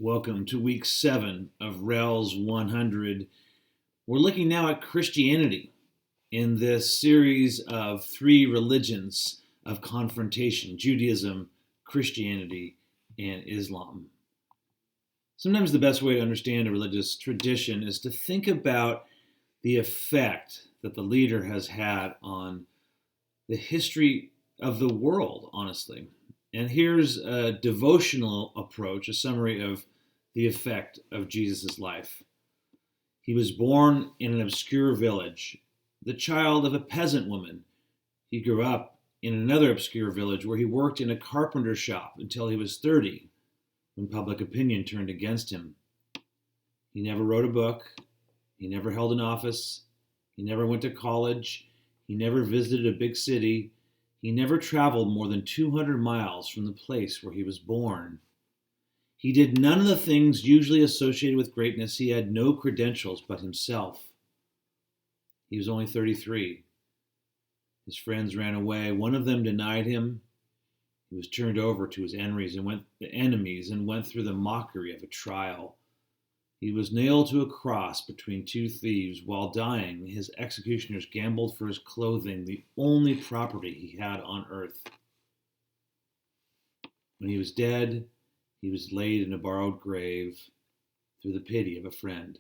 Welcome to week 7 of RELS 100. We're looking now at Christianity in this series of 3 religions of confrontation: Judaism, Christianity, and Islam. Sometimes the best way to understand a religious tradition is to think about the effect that the leader has had on the history of the world, honestly. And here's a devotional approach, a summary of the effect of Jesus' life. He was born in an obscure village, the child of a peasant woman. He grew up in another obscure village where he worked in a carpenter shop until he was 30, when public opinion turned against him. He never wrote a book. He never held an office. He never went to college. He never visited a big city. He never traveled more than 200 miles from the place where he was born. He did none of the things usually associated with greatness. He had no credentials but himself. He was only 33. His friends ran away. One of them denied him. He was turned over to his enemies and went through the mockery of a trial. He was nailed to a cross between 2 thieves. While dying, his executioners gambled for his clothing, the only property he had on earth. When he was dead, he was laid in a borrowed grave through the pity of a friend.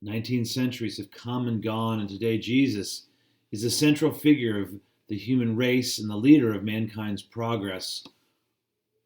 19 centuries have come and gone, and today Jesus is the central figure of the human race and the leader of mankind's progress.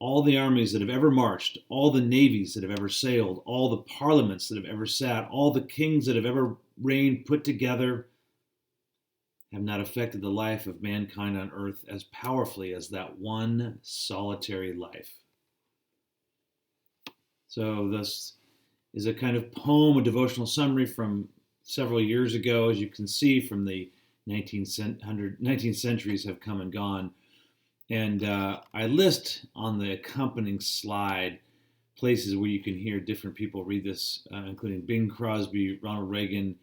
All the armies that have ever marched, all the navies that have ever sailed, all the parliaments that have ever sat, all the kings that have ever reigned put together have not affected the life of mankind on earth as powerfully as that one solitary life. So this is a kind of poem, a devotional summary from several years ago. As you can see, from the 19th centuries have come and gone. And I list on the accompanying slide places where you can hear different people read this, including Bing Crosby, Ronald Reagan,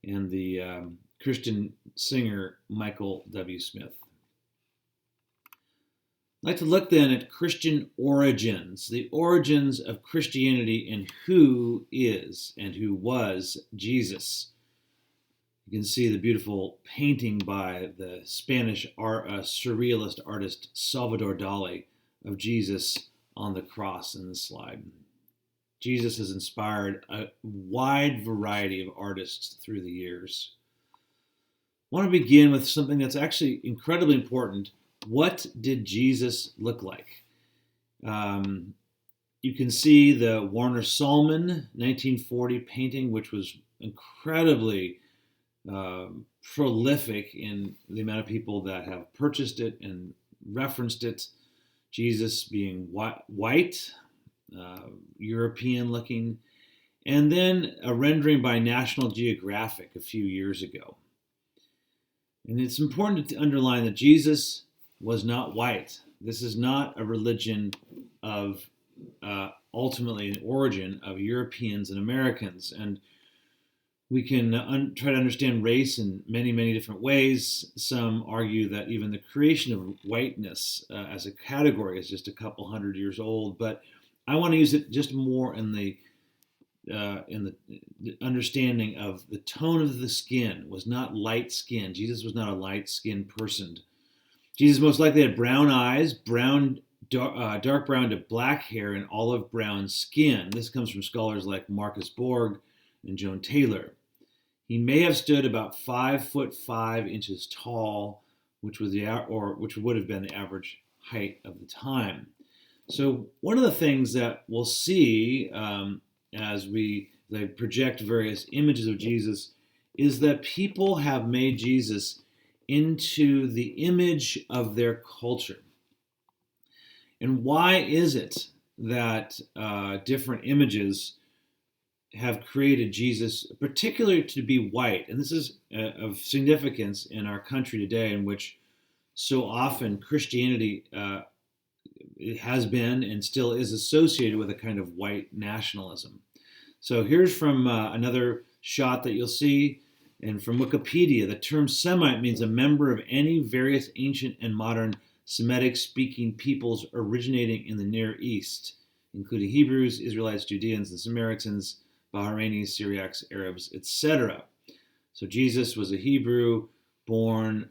and the Christian singer Michael W. Smith. I'd like to look then at Christian origins, the origins of Christianity, and who is and who was Jesus. You can see the beautiful painting by the Spanish surrealist artist Salvador Dali of Jesus on the cross in the slide. Jesus has inspired a wide variety of artists through the years. I want to begin with something that's actually incredibly important. What did Jesus look like? You can see the Warner Sallman 1940 painting, which was incredibly prolific in the amount of people that have purchased it and referenced it. Jesus being white, European looking, and then a rendering by National Geographic a few years ago. And it's important to underline that Jesus was not white. This is not a religion of ultimately an origin of Europeans and Americans. And we can try to understand race in many, many different ways. Some argue that even the creation of whiteness as a category is just a couple hundred years old. But I want to use it just more in the understanding of the tone of the skin was not light skin. Jesus was not a light skinned person. Jesus most likely had brown eyes, dark brown to black hair, and olive brown skin. This comes from scholars like Marcus Borg and Joan Taylor. He may have stood about 5'5" tall, which would have been the average height of the time. So one of the things that we'll see as they project various images of Jesus is that people have made Jesus into the image of their culture. And why is it that different images have created Jesus, particularly to be white? And this is of significance in our country today, in which so often Christianity it has been and still is associated with a kind of white nationalism. So here's from another shot that you'll see, and from Wikipedia. The term Semite means a member of any various ancient and modern Semitic-speaking peoples originating in the Near East, including Hebrews, Israelites, Judeans, and Samaritans, Bahrainis, Syriacs, Arabs, etc. So Jesus was a Hebrew born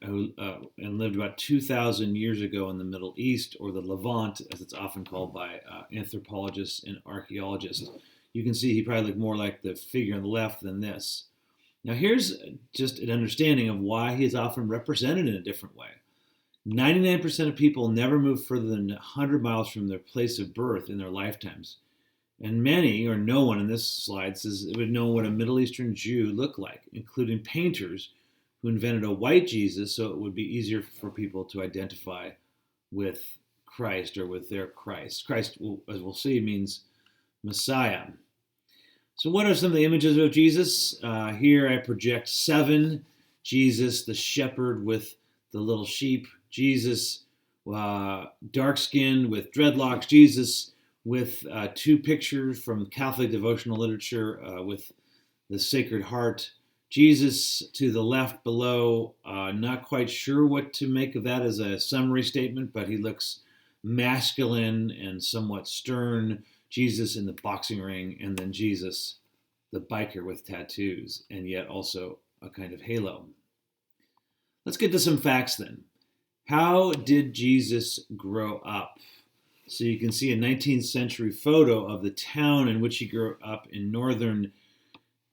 and lived about 2,000 years ago in the Middle East, or the Levant, as it's often called by anthropologists and archaeologists. You can see he probably looked more like the figure on the left than this. Now here's just an understanding of why he is often represented in a different way. 99% of people never move further than 100 miles from their place of birth in their lifetimes. And many, or no one in this slide, says it would know what a Middle Eastern Jew looked like, including painters who invented a white Jesus so it would be easier for people to identify with Christ or with their Christ. Christ, as we'll see, means Messiah. So what are some of the images of Jesus? Here I project 7. Jesus, the shepherd with the little sheep. Jesus, dark-skinned with dreadlocks. Jesus with 2 pictures from Catholic devotional literature with the Sacred Heart. Jesus to the left below, not quite sure what to make of that as a summary statement, but he looks masculine and somewhat stern. Jesus in the boxing ring, and then Jesus, the biker with tattoos, and yet also a kind of halo. Let's get to some facts then. How did Jesus grow up? So you can see a 19th century photo of the town in which he grew up in northern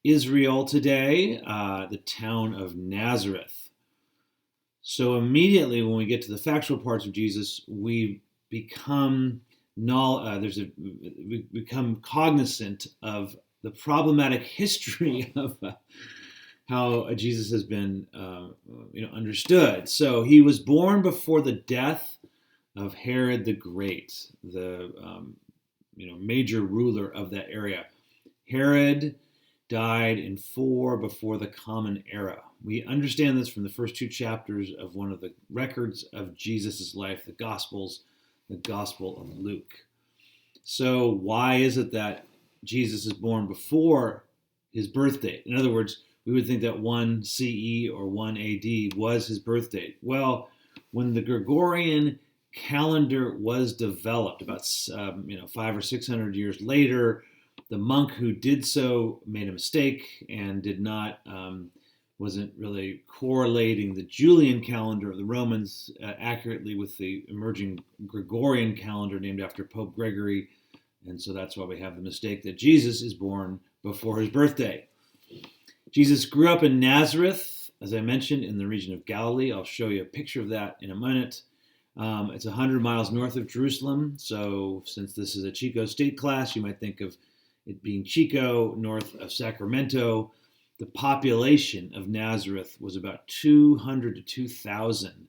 Israel today, the town of Nazareth. So immediately when we get to the factual parts of Jesus, we become cognizant of the problematic history of how Jesus has been understood. So he was born before the death of Herod the Great, the major ruler of that area. Herod died in 4 before the Common Era. We understand this from the first 2 chapters of one of the records of Jesus' life, the Gospels, the Gospel of Luke. So why is it that Jesus is born before his birth date? In other words, we would think that 1 CE or 1 AD was his birth date. Well, when the Gregorian calendar was developed about 500 or 600 years later, the monk who did so made a mistake and wasn't really correlating the Julian calendar of the Romans accurately with the emerging Gregorian calendar named after Pope Gregory. And so that's why we have the mistake that Jesus is born before his birthday. Jesus grew up in Nazareth, as I mentioned, in the region of Galilee. I'll show you a picture of that in a minute. It's 100 miles north of Jerusalem. So since this is a Chico state class, you might think of it being Chico, north of Sacramento. The population of Nazareth was about 200 to 2,000.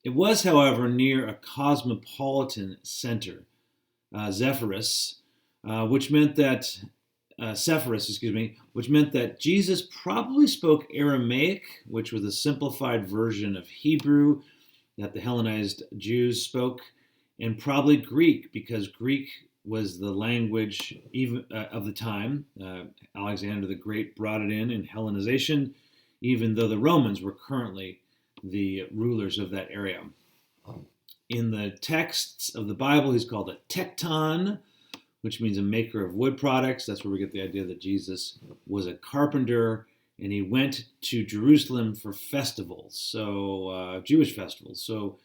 It was, however, near a cosmopolitan center, Sepphoris, which meant that Jesus probably spoke Aramaic, which was a simplified version of Hebrew that the Hellenized Jews spoke, and probably Greek, because Greek was the language even of the time. Alexander the Great brought it in Hellenization, even though the Romans were currently the rulers of that area. In the texts of the Bible, he's called a tekton, which means a maker of wood products. That's where we get the idea that Jesus was a carpenter, and he went to Jerusalem for festivals, so Jewish festivals. So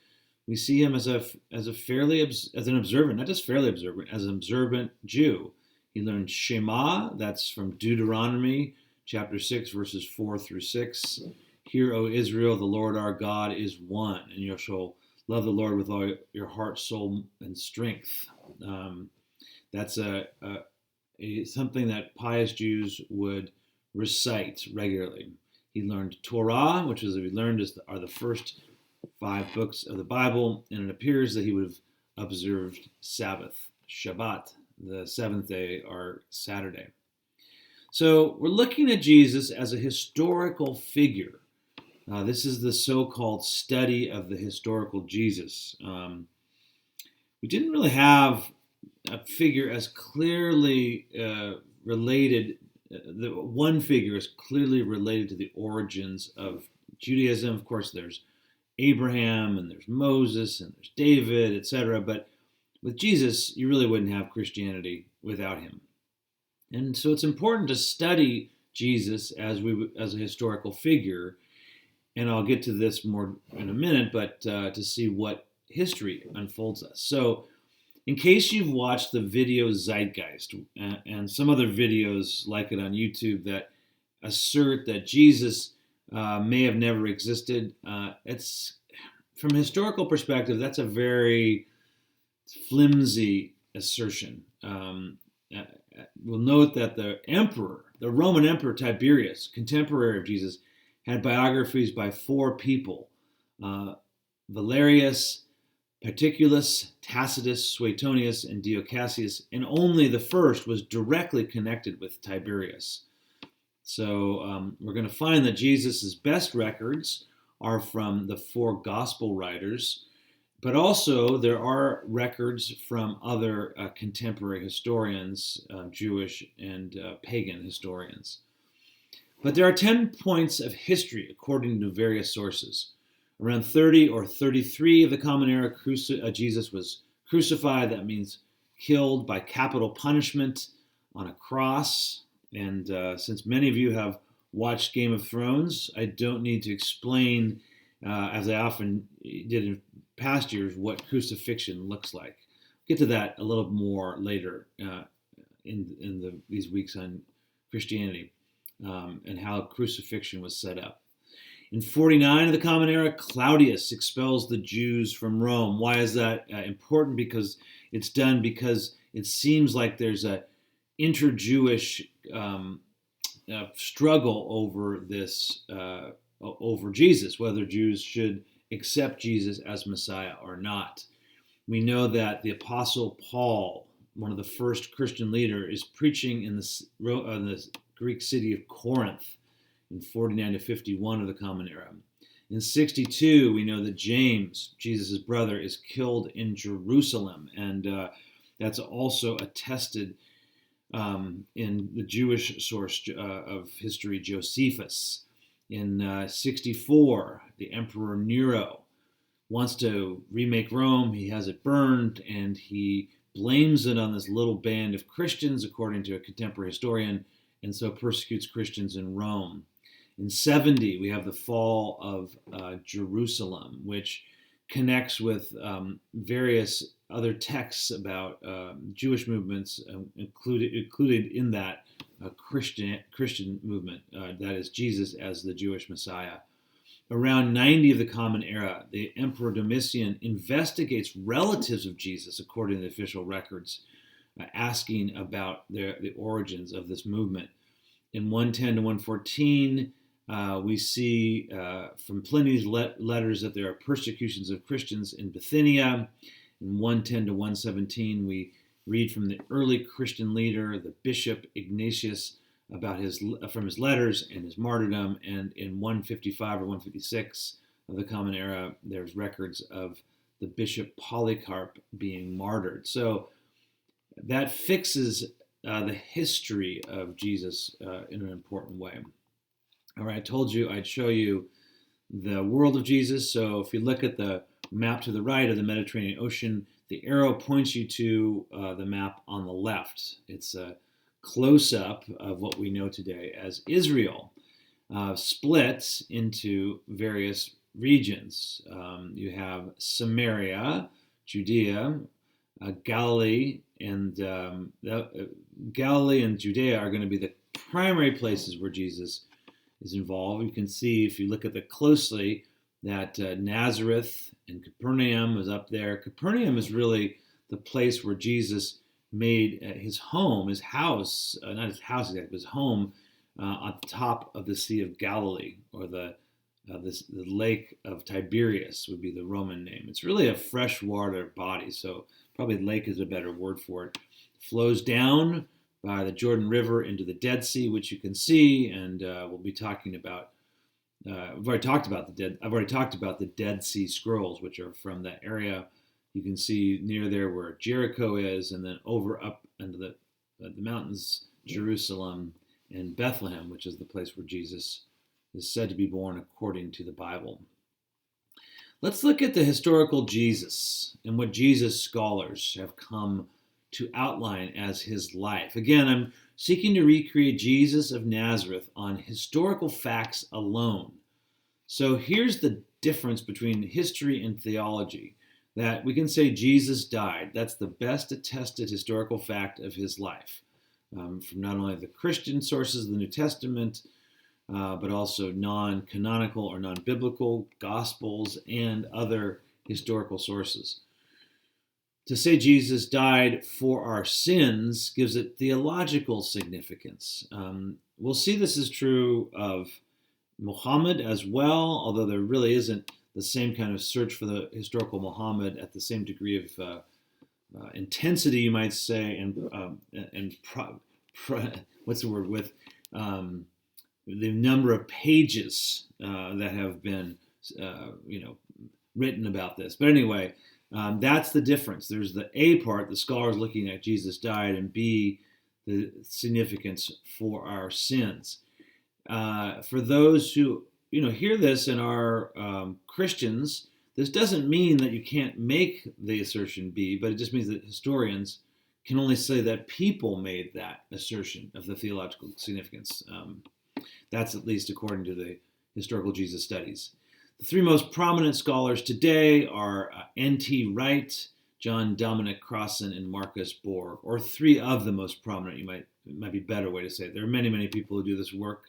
we see him as an observant, not just fairly observant, as an observant Jew. He learned Shema, that's from Deuteronomy chapter 6, verses 4 through 6. Hear, O Israel, the Lord our God is one, and you shall love the Lord with all your heart, soul, and strength. That's something that pious Jews would recite regularly. He learned Torah, which is we learned are the first 5 books of the Bible, and it appears that he would have observed Sabbath, Shabbat, the 7th day, or Saturday. So we're looking at Jesus as a historical figure. This is the so-called study of the historical Jesus. We didn't really have a figure as clearly related. The one figure is clearly related to the origins of Judaism. Of course, there's Abraham, and there's Moses, and there's David, etc. But with Jesus, you really wouldn't have Christianity without him. And so it's important to study Jesus as a historical figure, and I'll get to this more in a minute, but to see what history unfolds us. So in case you've watched the video Zeitgeist and some other videos like it on YouTube that assert that Jesus may have never existed, it's from a historical perspective, that's a very flimsy assertion. We'll note that the Roman Emperor Tiberius, contemporary of Jesus, had biographies by 4 people: Valerius, Paterculus, Tacitus, Suetonius, and Dio Cassius, and only the first was directly connected with Tiberius. So we're going to find that Jesus' best records are from the 4 gospel writers, but also there are records from other contemporary historians, Jewish and pagan historians. But there are 10 points of history according to various sources. Around 30 or 33 of the Common Era, Jesus was crucified. That means killed by capital punishment on a cross. And since many of you have watched Game of Thrones, I don't need to explain, as I often did in past years, what crucifixion looks like. I'll get to that a little more later in these weeks on Christianity and how crucifixion was set up. In 49 of the Common Era, Claudius expels the Jews from Rome. Why is that important? Because it's done because it seems like there's a inter-Jewish struggle over this, over Jesus, whether Jews should accept Jesus as Messiah or not. We know that the Apostle Paul, one of the first Christian leaders, is preaching in the Greek city of Corinth in 49 to 51 of the Common Era. In 62, we know that James, Jesus' brother, is killed in Jerusalem, and that's also attested in the Jewish source of history, Josephus. In 64, the Emperor Nero wants to remake Rome. He has it burned, and he blames it on this little band of Christians, according to a contemporary historian, and so persecutes Christians in Rome. In 70, we have the fall of Jerusalem, which connects with various other texts about Jewish movements, included in that Christian movement, that is Jesus as the Jewish Messiah. Around 90 of the Common Era, the Emperor Domitian investigates relatives of Jesus, according to the official records, asking about the origins of this movement. In 110 to 114, we see from Pliny's letters that there are persecutions of Christians in Bithynia. In 110 to 117, we read from the early Christian leader, the Bishop Ignatius, about from his letters and his martyrdom. And in 155 or 156 of the Common Era, there's records of the Bishop Polycarp being martyred. So that fixes the history of Jesus in an important way. All right, I told you I'd show you the world of Jesus. So if you look at the map to the right of the Mediterranean Ocean, the arrow points you to the map on the left. It's a close-up of what we know today as Israel, split into various regions. You have Samaria, Judea, Galilee, and Galilee and Judea are going to be the primary places where Jesus is involved. You can see, if you look at it closely, that Nazareth and Capernaum is up there. Capernaum is really the place where Jesus made his home, his house, not his house exactly, but his home on top of the Sea of Galilee, or the Lake of Tiberias would be the Roman name. It's really a freshwater body, so probably lake is a better word for it. Flows down by the Jordan River into the Dead Sea, which you can see, and we'll be talking about. I've already talked about the Dead Sea Scrolls, which are from that area. You can see near there where Jericho is, and then over up into the mountains, Jerusalem and Bethlehem, which is the place where Jesus is said to be born according to the Bible. Let's look at the historical Jesus and what Jesus scholars have come to outline as his life. Again, I'm seeking to recreate Jesus of Nazareth on historical facts alone. So here's the difference between history and theology, that we can say Jesus died. That's the best attested historical fact of his life, from not only the Christian sources of the New Testament, but also non-canonical or non-biblical gospels and other historical sources. To say Jesus died for our sins gives it theological significance. We'll see this is true of Muhammad as well, although there really isn't the same kind of search for the historical Muhammad at the same degree of intensity, you might say, and what's the word, with the number of pages that have been, written about this. But anyway, that's the difference. There's the A part, the scholars looking at Jesus died, and B, the significance for our sins. For those who hear this and are Christians, this doesn't mean that you can't make the assertion B, but it just means that historians can only say that people made that assertion of the theological significance. That's at least according to the historical Jesus studies. The three most prominent scholars today are N.T. Wright, John Dominic Crossan, and Marcus Borg, or three of the most prominent. It might be a better way to say it. There are many, many people who do this work.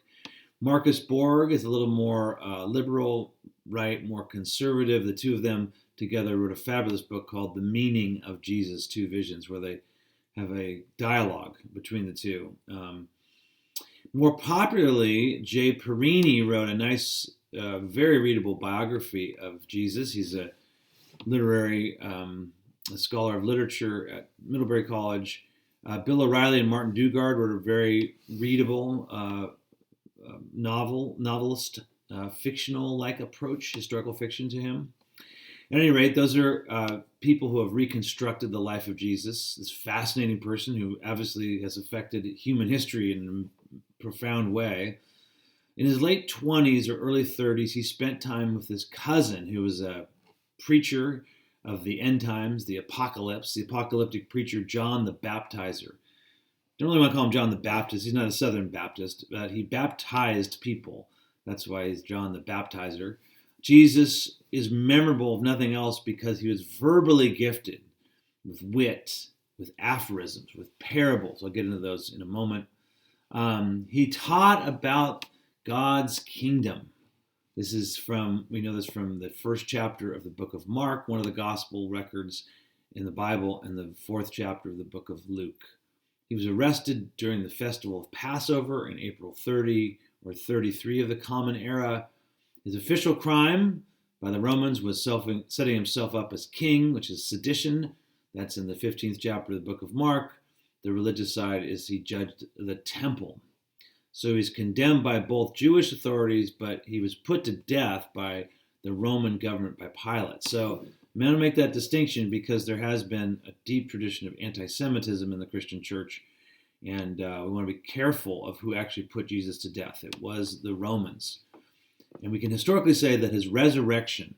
Marcus Borg is a little more liberal, Wright more conservative. The two of them together wrote a fabulous book called The Meaning of Jesus, Two Visions, where they have a dialogue between the two. More popularly, Jay Perini wrote a nice, very readable biography of Jesus. He's a literary, a scholar of literature at Middlebury College. Bill O'Reilly and Martin Dugard wrote a very readable novelist, fictional-like approach, historical fiction to him. At any rate, those are people who have reconstructed the life of Jesus, this fascinating person who obviously has affected human history in a profound way. In his late 20s or early 30s, he spent time with his cousin, who was a preacher of the end times, the apocalypse, the apocalyptic preacher John the Baptizer. Don't really want to call him John the Baptist. He's not a Southern Baptist, but he baptized people. That's why he's John the Baptizer. Jesus is memorable, if nothing else, because he was verbally gifted with wit, with aphorisms, with parables. I'll get into those in a moment. He taught about God's kingdom. We know this from the first chapter of the book of Mark, one of the gospel records in the Bible, and the fourth chapter of the book of Luke. He was arrested during the festival of Passover in April 30 or 33 of the Common Era. His official crime by the Romans was setting himself up as king, which is sedition. That's in the 15th chapter of the book of Mark. The religious side is he judged the temple. So he's condemned by both Jewish authorities, but he was put to death by the Roman government, by Pilate. So I'm going to make that distinction because there has been a deep tradition of anti-Semitism in the Christian church, and we want to be careful of who actually put Jesus to death. It was the Romans. And we can historically say that his resurrection,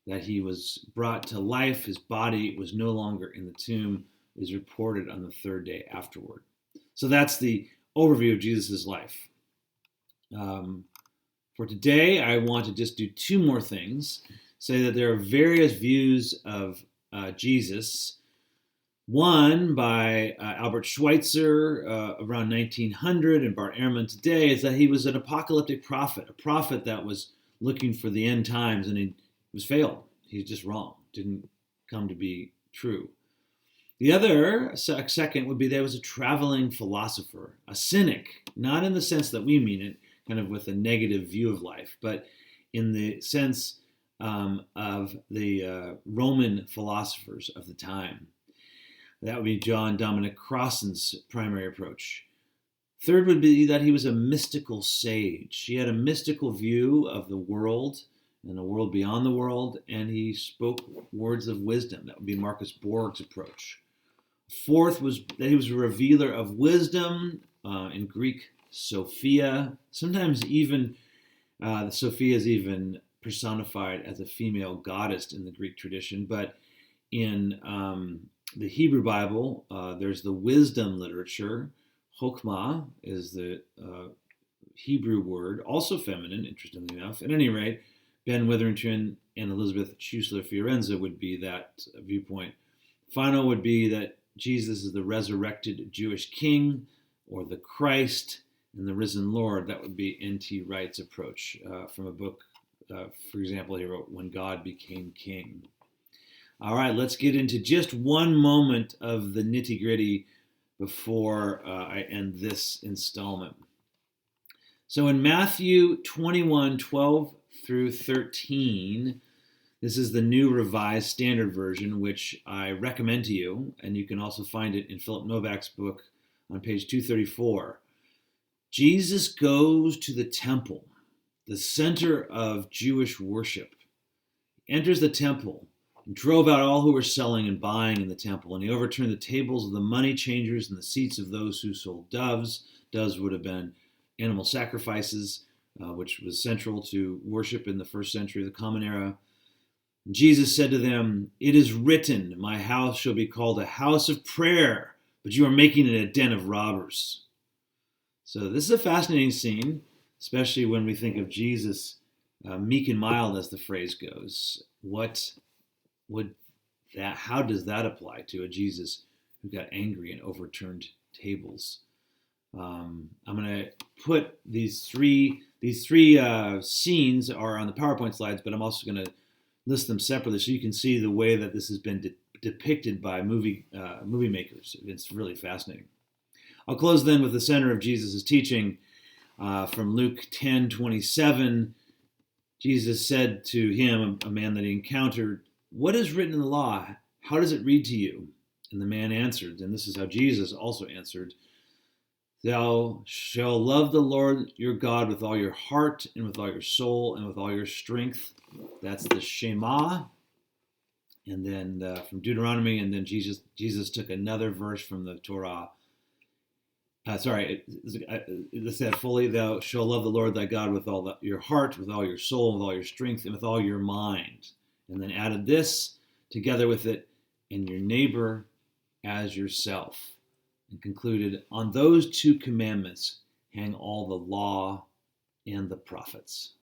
that he was brought to life, his body was no longer in the tomb, is reported on the third day afterward. So that's the overview of Jesus' life. For today, I want to just do two more things. Say that there are various views of Jesus. One by Albert Schweitzer around 1900 and Bart Ehrman today is that he was an apocalyptic prophet, a prophet that was looking for the end times, and he was failed. He's just wrong. Didn't come to be true. The other second would be that he was a traveling philosopher, a cynic, not in the sense that we mean it, kind of with a negative view of life, but in the sense of the Roman philosophers of the time. That would be John Dominic Crossan's primary approach. Third would be that he was a mystical sage. He had a mystical view of the world and the world beyond the world, and he spoke words of wisdom. That would be Marcus Borg's approach. Fourth was that he was a revealer of wisdom, in Greek, Sophia. Sometimes even the Sophia is even personified as a female goddess in the Greek tradition, but in the Hebrew Bible, there's the wisdom literature. Chokmah is the Hebrew word, also feminine, interestingly enough. At any rate, Ben Witherington and Elizabeth Schussler Fiorenza would be that viewpoint. Final would be that Jesus is the resurrected Jewish king, or the Christ and the risen Lord. That would be N.T. Wright's approach from a book, for example, he wrote When God Became King. All right, let's get into just one moment of the nitty-gritty before I end this installment. So in Matthew 21:12 through 13, this is the New Revised Standard Version, which I recommend to you, and you can also find it in Philip Novak's book on page 234. Jesus goes to the temple, the center of Jewish worship. He enters the temple and drove out all who were selling and buying in the temple, and he overturned the tables of the money changers and the seats of those who sold doves. Doves would have been animal sacrifices, which was central to worship in the first century of the Common Era. And Jesus said to them, "It is written, my house shall be called a house of prayer, but you are making it a den of robbers." So this is a fascinating scene, especially when we think of Jesus meek and mild, as the phrase goes. How does that apply to a Jesus who got angry and overturned tables? I'm going to put these three scenes are on the PowerPoint slides, but I'm also going to list them separately so you can see the way that this has been depicted by movie makers. It's really fascinating. I'll close then with the center of Jesus' teaching from Luke 10:27. Jesus said to him, a man that he encountered, "What is written in the law? How does it read to you?" And the man answered, and this is how Jesus also answered, "Thou shalt love the Lord your God with all your heart and with all your soul and with all your strength." That's the Shema. And then from Deuteronomy, and then Jesus took another verse from the Torah. Let's say that fully. "Thou shalt love the Lord thy God with all your heart, with all your soul, with all your strength, and with all your mind." And then added this together with it, "and your neighbor as yourself." And concluded, "On those two commandments hang all the law and the prophets."